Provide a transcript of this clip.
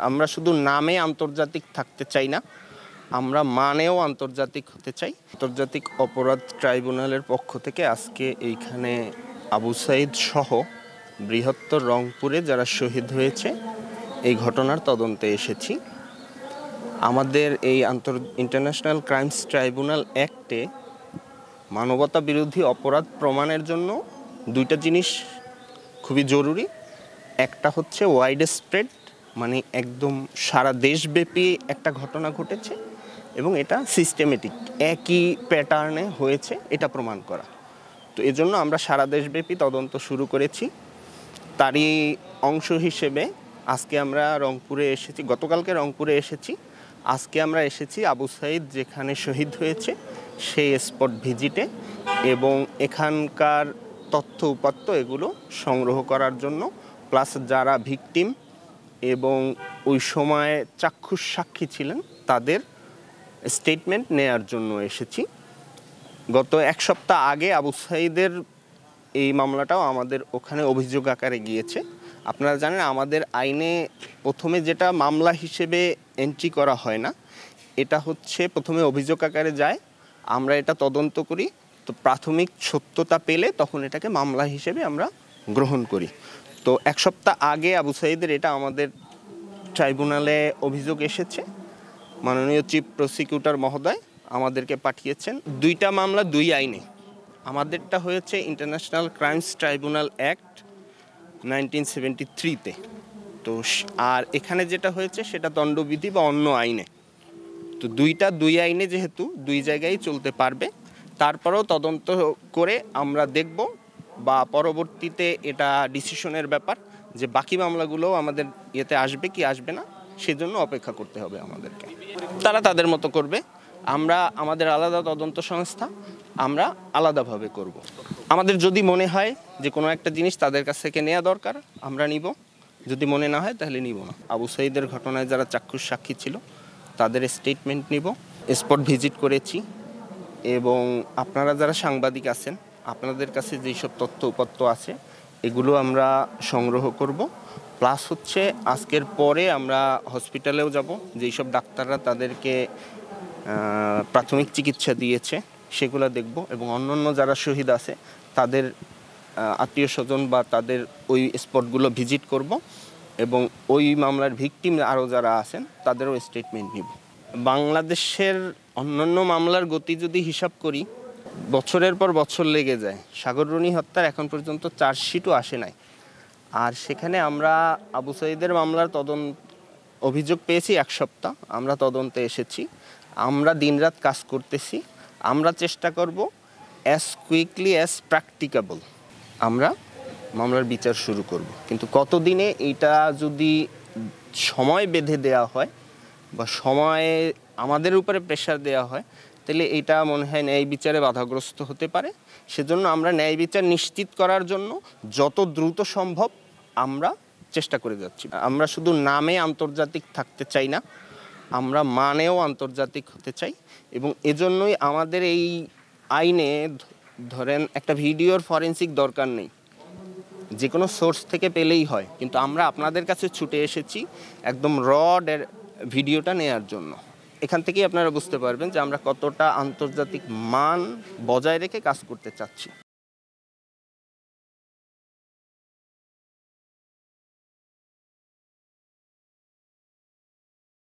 আমরা শুধু নামে আন্তর্জাতিক থাকতে চাই না, আমরা মানেও আন্তর্জাতিক হতে চাই। আন্তর্জাতিক অপরাধ ট্রাইব্যুনালের পক্ষ থেকে আজকে এইখানে আবু সাঈদ সহ বৃহত্তর রংপুরে যারা শহীদ হয়েছে এই ঘটনার তদন্তে এসেছি। আমাদের এই ইন্টারন্যাশনাল ক্রাইমস ট্রাইব্যুনাল অ্যাক্টে মানবতা বিরোধী অপরাধ প্রমাণের জন্য দুইটা জিনিস খুবই জরুরি। একটা হচ্ছে ওয়াইড স্প্রেড, মানে একদম সারা দেশব্যাপী একটা ঘটনা ঘটেছে এবং এটা সিস্টেমেটিক, একই প্যাটার্নে হয়েছে এটা প্রমাণ করা। তো এজন্য আমরা সারা দেশব্যাপী তদন্ত শুরু করেছি। তারই অংশ হিসেবে আজকে আমরা রংপুরে এসেছি, গতকালকে রংপুরে এসেছি, আজকে আমরা এসেছি আবু সাঈদ যেখানে শহীদ হয়েছে সেই স্পট ভিজিটে এবং এখানকার তথ্য উপাত্ত এগুলো সংগ্রহ করার জন্য, প্লাস যারা ভিকটিম এবং ওই সময় চাক্ষুষ সাক্ষী ছিলেন তাদের স্টেটমেন্ট নেয়ার জন্য এসেছি। গত এক সপ্তাহ আগে আবু সাঈদের এই মামলাটাও আমাদের ওখানে অভিযোগ আকারে গিয়েছে। আপনারা জানেন আমাদের আইনে প্রথমে যেটা মামলা হিসেবে এন্ট্রি করা হয় না, এটা হচ্ছে প্রথমে অভিযোগ আকারে যায়, আমরা এটা তদন্ত করি, তো প্রাথমিক সত্যতা পেলে তখন এটাকে মামলা হিসেবে আমরা গ্রহণ করি। তো এক সপ্তাহ আগে আবু সাঈদের এটা আমাদের ট্রাইব্যুনালে অভিযোগ এসেছে। মাননীয় চিফ প্রসিকিউটর মহোদয় আমাদেরকে পাঠিয়েছেন। দুইটা মামলা দুই আইনে। আমাদেরটা হয়েছে ইন্টারন্যাশনাল ক্রাইমস ট্রাইব্যুনাল অ্যাক্ট 1973-তে, তো আর এখানে যেটা হয়েছে সেটা দণ্ডবিধি বা অন্য আইনে। তো দুই আইনে যেহেতু দুই জায়গায় চলতে পারবে, তারপরেও তদন্ত করে আমরা দেখব বা পরবর্তীতে এটা ডিসিশনের ব্যাপার যে বাকি মামলাগুলোও আমাদের ইয়েতে আসবে কি আসবে না, সেজন্য অপেক্ষা করতে হবে আমাদেরকে। তারা তাদের মতো করবে, আমরা আমাদের আলাদা তদন্ত সংস্থা, আমরা আলাদাভাবে করব। আমাদের যদি মনে হয় যে কোনো একটা জিনিস তাদের কাছ থেকে নেওয়া দরকার, আমরা নিব, যদি মনে না হয় তাহলে নিব না। আবু সাঈদের ঘটনায় যারা চাক্ষুষ সাক্ষী ছিল তাদের স্টেটমেন্ট নিব, স্পট ভিজিট করেছি এবং আপনারা যারা সাংবাদিক আছেন আপনাদের কাছে যেই সব তথ্য উপাত্ত আছে এগুলো আমরা সংগ্রহ করব। প্লাস হচ্ছে আজকের পরে আমরা হসপিটালেও যাব, যেই সব ডাক্তাররা তাদেরকে প্রাথমিক চিকিৎসা দিয়েছে সেগুলো দেখব এবং অন্যান্য যারা শহীদ আছে তাদের আত্মীয় স্বজন বা তাদের ওই স্পটগুলো ভিজিট করব এবং ওই মামলার ভিকটিম আরও যারা আছেন তাদেরও স্টেটমেন্ট নিব। বাংলাদেশের অন্যান্য মামলার গতি যদি হিসাব করি, বছরের পর বছর লেগে যায়। সাগররুনি হত্যার এখন পর্যন্ত চার্জশিটও আসে নাই, আর সেখানে আমরা আবু সাঈদের মামলার অভিযোগ পেয়েছি এক সপ্তাহ, আমরা তদন্তে এসেছি, আমরা দিনরাত কাজ করতেছি, আমরা চেষ্টা করব অ্যাজ কুইকলি অ্যাজ প্র্যাকটিকেবল আমরা মামলার বিচার শুরু করব। কিন্তু কতদিনে এইটা যদি সময় বেঁধে দেওয়া হয় বা সময়ে আমাদের উপরে প্রেশার দেওয়া হয় তাহলে এইটা মনে হয় ন্যায় বিচারে বাধাগ্রস্ত হতে পারে। সেজন্য আমরা ন্যায় বিচার নিশ্চিত করার জন্য যত দ্রুত সম্ভব আমরা চেষ্টা করে যাচ্ছি। আমরা শুধু নামে আন্তর্জাতিক থাকতে চাই না, আমরা মানেও আন্তর্জাতিক হতে চাই এবং এজন্যই আমাদের এই আইনে ধরেন একটা ভিডিওর ফরেনসিক দরকার নেই, যে কোনো সোর্স থেকে পেলেই হয়, কিন্তু আমরা আপনাদের কাছে ছুটে এসেছি একদম ভিডিওটা নেয়ার জন্য। এখান থেকেই আপনারা বুঝতে পারবেন যে আমরা কতটা আন্তর্জাতিক মান বজায় রেখে কাজ করতে চাচ্ছি।